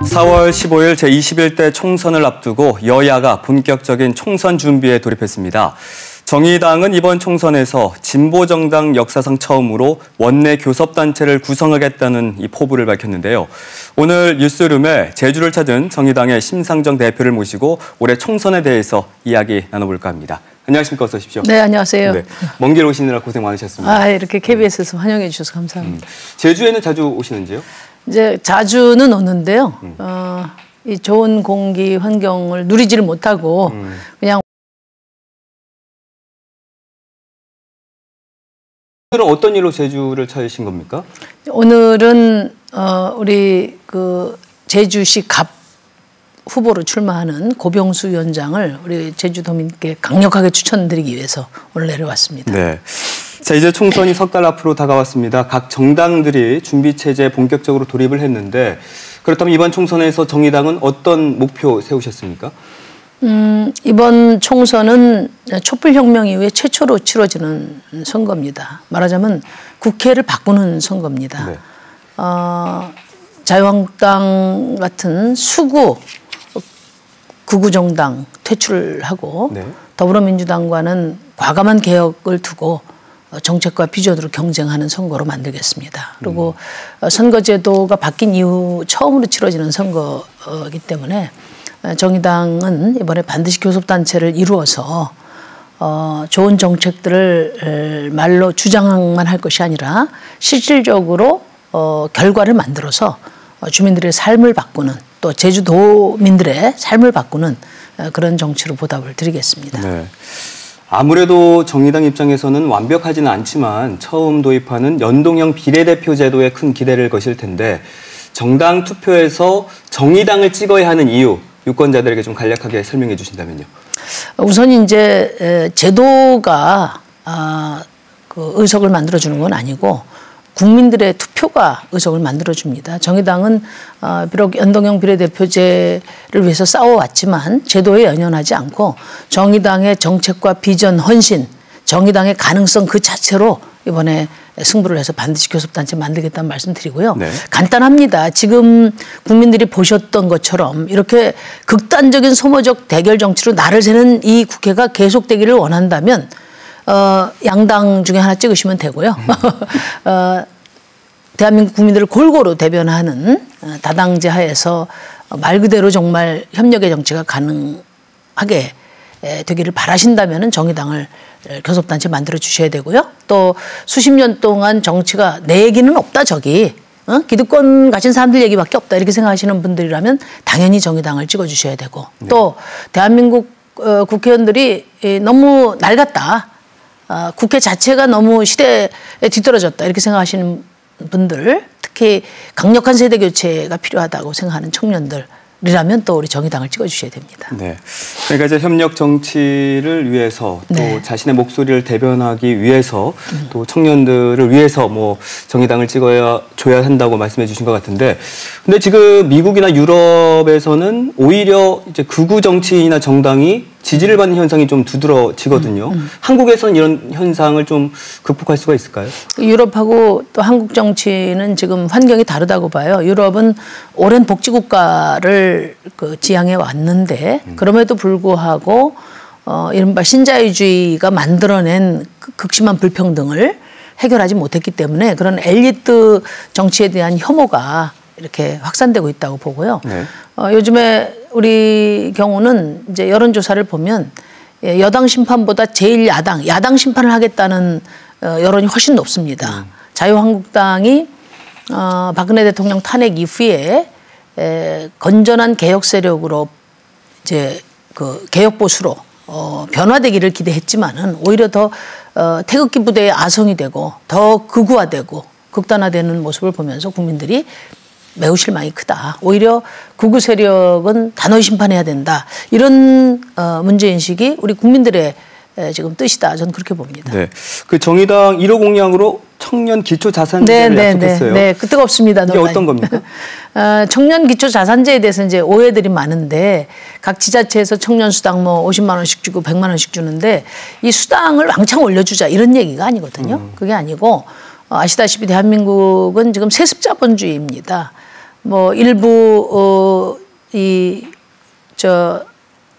4월 15일 제21대 총선을 앞두고 여야가 본격적인 총선 준비에 돌입했습니다. 정의당은 이번 총선에서 진보정당 역사상 처음으로 원내 교섭단체를 구성하겠다는 이 포부를 밝혔는데요. 오늘 뉴스룸에 제주를 찾은 정의당의 심상정 대표를 모시고 올해 총선에 대해서 이야기 나눠볼까 합니다. 안녕하십니까? 어서 오십시오. 네, 안녕하세요. 네, 먼 길 오시느라 고생 많으셨습니다. 이렇게 KBS에서 환영해 주셔서 감사합니다. 제주에는 자주 오시는지요? 이제 자주는 오는데요. 이 좋은 공기 환경을 누리지를 못하고 그냥. 오늘은 어떤 일로 제주를 찾으신 겁니까? 오늘은 우리 제주시 갑 후보로 출마하는 고병수 위원장을 우리 제주도민께 강력하게 추천드리기 위해서 오늘 내려왔습니다. 네. 자, 이제 총선이 석 달 앞으로 다가왔습니다. 각 정당들이 준비 체제에 본격적으로 돌입을 했는데 그렇다면 이번 총선에서 정의당은 어떤 목표 세우셨습니까? 이번 총선은 촛불혁명 이후에 최초로 치러지는 선거입니다. 말하자면 국회를 바꾸는 선거입니다. 네. 자유한국당 같은 수구 극우정당 퇴출하고 네. 더불어민주당과는 과감한 개혁을 두고 정책과 비전으로 경쟁하는 선거로 만들겠습니다. 그리고 선거제도가 바뀐 이후 처음으로 치러지는 선거이기 때문에 정의당은 이번에 반드시 교섭단체를 이루어서 좋은 정책들을 말로 주장만 할 것이 아니라 실질적으로 결과를 만들어서 주민들의 삶을 바꾸는 또 제주도민들의 삶을 바꾸는 그런 정치로 보답을 드리겠습니다. 네. 아무래도 정의당 입장에서는 완벽하지는 않지만 처음 도입하는 연동형 비례대표 제도에 큰 기대를 거실 텐데 정당 투표에서 정의당을 찍어야 하는 이유 유권자들에게 좀 간략하게 설명해 주신다면요. 우선 이제 제도가 의석을 만들어주는 건 아니고 국민들의 투표가 의석을 만들어줍니다. 정의당은 비록 연동형 비례대표제를 위해서 싸워왔지만 제도에 연연하지 않고 정의당의 정책과 비전, 헌신, 정의당의 가능성 그 자체로 이번에 승부를 해서 반드시 교섭단체 만들겠다는 말씀 드리고요. 네. 간단합니다. 지금 국민들이 보셨던 것처럼 이렇게 극단적인 소모적 대결 정치로 날을 새는 이 국회가 계속되기를 원한다면 양당 중에 하나 찍으시면 되고요. 대한민국 국민들을 골고루 대변하는 다당제 하에서 말 그대로 정말 협력의 정치가 가능하게 되기를 바라신다면 정의당을 교섭단체 만들어 주셔야 되고요. 또 수십 년 동안 정치가 내 얘기는 없다 저기 기득권 가진 사람들 얘기밖에 없다 이렇게 생각하시는 분들이라면 당연히 정의당을 찍어주셔야 되고 네. 또 대한민국 국회의원들이 너무 낡았다. 국회 자체가 너무 시대에 뒤떨어졌다 이렇게 생각하시는 분들 특히 강력한 세대 교체가 필요하다고 생각하는 청년들이라면 또 우리 정의당을 찍어주셔야 됩니다. 네, 그러니까 이제 협력 정치를 위해서 또 네. 자신의 목소리를 대변하기 위해서 또 청년들을 위해서 뭐 정의당을 찍어줘야 한다고 말씀해 주신 것 같은데 근데 지금 미국이나 유럽에서는 오히려 이제 극우 정치인이나 정당이 지지를 받는 현상이 좀 두드러지거든요. 한국에서는 이런 현상을 좀 극복할 수가 있을까요? 유럽하고 또 한국 정치는 지금 환경이 다르다고 봐요. 유럽은 오랜 복지국가를 지향해 왔는데 그럼에도 불구하고 이른바 신자유주의가 만들어낸 극심한 불평등을 해결하지 못했기 때문에 그런 엘리트 정치에 대한 혐오가 이렇게 확산되고 있다고 보고요. 네. 요즘에 우리 경우는 이제 여론조사를 보면 여당 심판보다 제일 야당 심판을 하겠다는 여론이 훨씬 높습니다. 자유한국당이 박근혜 대통령 탄핵 이후에 건전한 개혁 세력으로 이제 개혁 보수로 변화되기를 기대했지만은 오히려 더 태극기 부대의 아성이 되고 더 극우화되고 극단화되는 모습을 보면서 국민들이 매우 실망이 크다. 오히려 극우 세력은 단호히 심판해야 된다. 이런 문제인식이 우리 국민들의 지금 뜻이다. 저는 그렇게 봅니다. 네, 그 정의당 1호 공약으로 청년 기초 자산제를 약속했어요. 네, 그 뜨겁습니다. 이게 어떤 겁니까? 청년 기초 자산제에 대해서 이제 오해들이 많은데 각 지자체에서 청년 수당 뭐 50만 원씩 주고 100만 원씩 주는데 이 수당을 왕창 올려주자 이런 얘기가 아니거든요. 그게 아니고 아시다시피 대한민국은 지금 세습자본주의입니다. 뭐 일부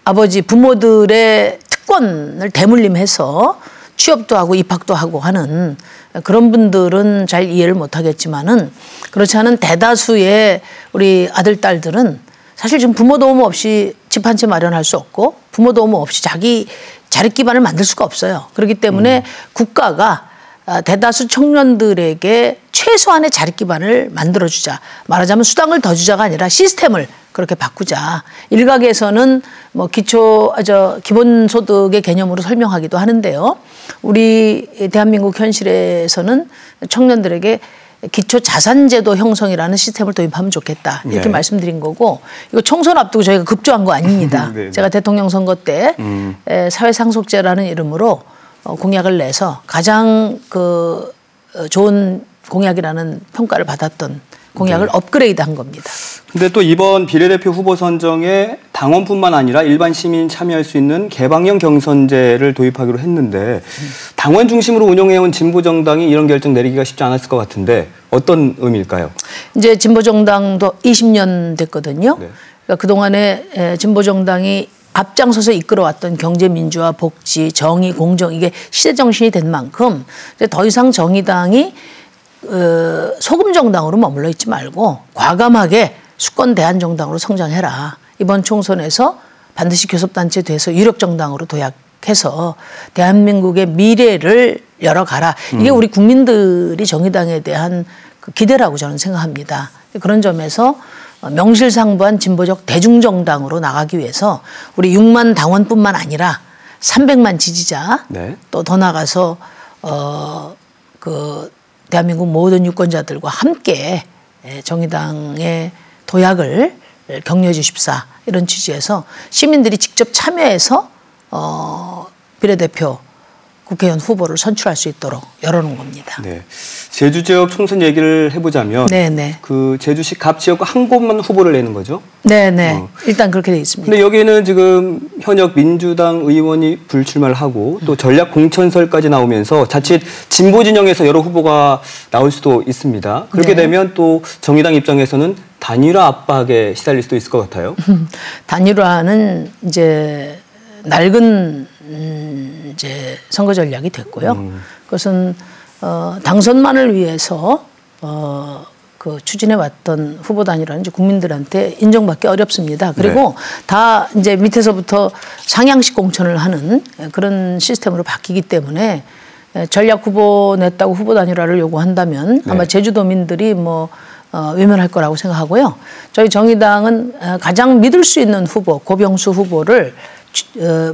아버지 부모들의 특권을 대물림해서 취업도 하고 입학도 하고 하는 그런 분들은 잘 이해를 못 하겠지만은 그렇지 않은 대다수의 우리 아들, 딸들은 사실 지금 부모 도움 없이 집 한 채 마련할 수 없고 부모 도움 없이 자기 자립 기반을 만들 수가 없어요. 그렇기 때문에 국가가 대다수 청년들에게 최소한의 자립 기반을 만들어주자. 말하자면 수당을 더 주자가 아니라 시스템을 그렇게 바꾸자. 일각에서는 뭐 기본소득의 개념으로 설명하기도 하는데요. 우리 대한민국 현실에서는 청년들에게 기초자산제도 형성이라는 시스템을 도입하면 좋겠다. 이렇게 말씀드린 거고, 이거 총선 앞두고 저희가 급조한 거 아닙니다. 제가 대통령 선거 때 사회상속제라는 이름으로 공약을 내서 가장 좋은 공약이라는 평가를 받았던 공약을 업그레이드한 겁니다. 근데 또 이번 비례대표 후보 선정에 당원뿐만 아니라 일반 시민이 참여할 수 있는 개방형 경선제를 도입하기로 했는데 당원 중심으로 운영해온 진보정당이 이런 결정 내리기가 쉽지 않았을 것 같은데 어떤 의미일까요? 이제 진보정당도 20년 됐거든요. 네. 그러니까 그동안에 진보정당이 앞장서서 이끌어왔던 경제, 민주화, 복지, 정의, 공정 이게 시대 정신이 된 만큼 이제 더 이상 정의당이 소금 정당으로 머물러 있지 말고 과감하게 수권 대한정당으로 성장해라. 이번 총선에서 반드시 교섭단체 돼서 유력정당으로 도약해서 대한민국의 미래를 열어가라. 이게 우리 국민들이 정의당에 대한 그 기대라고 저는 생각합니다. 그런 점에서 명실상부한 진보적 대중정당으로 나가기 위해서 우리 6만 당원뿐만 아니라 300만 지지자 네. 또 더 나가서 대한민국 모든 유권자들과 함께 정의당의 도약을 격려해 주십사 이런 취지에서 시민들이 직접 참여해서 비례대표 국회의원 후보를 선출할 수 있도록 열어놓은 겁니다. 네. 제주 지역 총선 얘기를 해보자면 네네. 그 제주시 갑 지역과 한 곳만 후보를 내는 거죠? 네네. 일단 그렇게 돼 있습니다. 근데 여기는 지금 현역 민주당 의원이 불출마를 하고 또 전략 공천설까지 나오면서 자칫 진보 진영에서 여러 후보가 나올 수도 있습니다. 그렇게 네. 되면 또 정의당 입장에서는 단일화 압박에 시달릴 수도 있을 것 같아요. 단일화는 이제 낡은 이제 선거 전략이 됐고요. 그것은 당선만을 위해서 추진해 왔던 후보 단일화는 이제 국민들한테 인정받기 어렵습니다. 그리고 네. 다 이제 밑에서부터 상향식 공천을 하는 그런 시스템으로 바뀌기 때문에 전략 후보 냈다고 후보 단일화를 요구한다면 네. 아마 제주도민들이 외면할 거라고 생각하고요. 저희 정의당은 가장 믿을 수 있는 후보, 고병수 후보를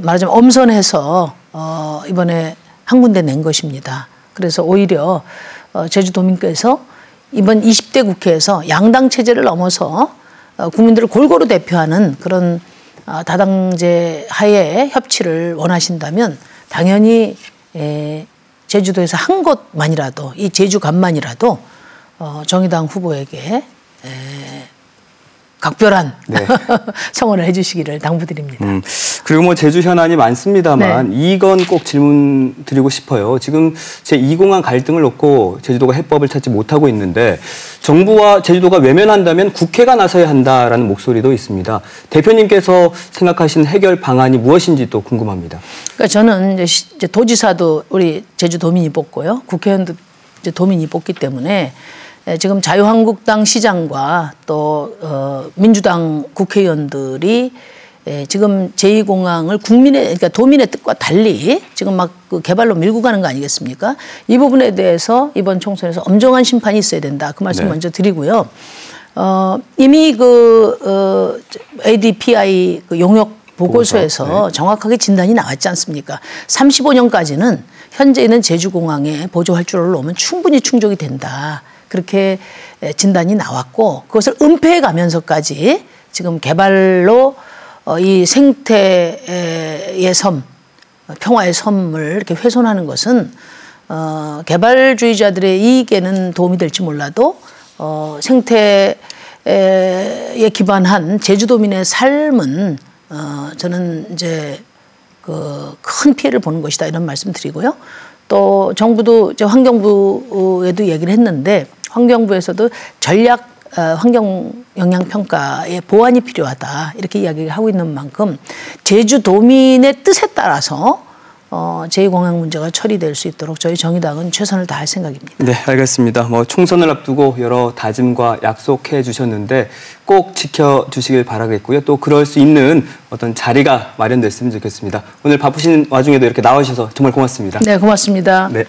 말하자면 엄선해서 이번에 한 군데 낸 것입니다. 그래서 오히려 제주도민께서 이번 20대 국회에서 양당 체제를 넘어서 국민들을 골고루 대표하는 그런 다당제 하에 협치를 원하신다면 당연히 제주도에서 한 곳만이라도 이 제주간만이라도 정의당 후보에게 각별한 네. 성원을 해주시기를 당부드립니다. 그리고 제주 현안이 많습니다만 네. 이건 꼭 질문 드리고 싶어요. 지금 제2공항 갈등을 놓고 제주도가 해법을 찾지 못하고 있는데 정부와 제주도가 외면한다면 국회가 나서야 한다라는 목소리도 있습니다. 대표님께서 생각하시는 해결 방안이 무엇인지 또 궁금합니다. 그러니까 저는 이제 도지사도 우리 제주도민이 뽑고요. 국회의원도 이제 도민이 뽑기 때문에 지금 자유한국당 시장과 또 민주당 국회의원들이 지금 제2공항을 그러니까 도민의 뜻과 달리 지금 막 그 개발로 밀고 가는 거 아니겠습니까? 이 부분에 대해서 이번 총선에서 엄정한 심판이 있어야 된다. 그 말씀 네. 먼저 드리고요. 이미 ADPI 용역 보고서에서 네. 정확하게 진단이 나왔지 않습니까? 35년까지는 현재 있는 제주공항에 보조 활주로를 놓으면 충분히 충족이 된다. 그렇게 진단이 나왔고 그것을 은폐해 가면서까지 지금 개발로 이 생태의 섬, 평화의 섬을 이렇게 훼손하는 것은 개발주의자들의 이익에는 도움이 될지 몰라도 생태에 기반한 제주도민의 삶은 저는 이제 큰 피해를 보는 것이다 이런 말씀 드리고요. 또 정부도 이제 환경부에도 얘기를 했는데 환경부에서도 전략 환경 영향 평가의 보완이 필요하다 이렇게 이야기를 하고 있는 만큼 제주도민의 뜻에 따라서 제2공약 문제가 처리될 수 있도록 저희 정의당은 최선을 다할 생각입니다. 네, 알겠습니다. 총선을 앞두고 여러 다짐과 약속해 주셨는데 꼭 지켜주시길 바라겠고요. 또 그럴 수 있는 어떤 자리가 마련됐으면 좋겠습니다. 오늘 바쁘신 와중에도 이렇게 나와주셔서 정말 고맙습니다. 네, 고맙습니다. 네.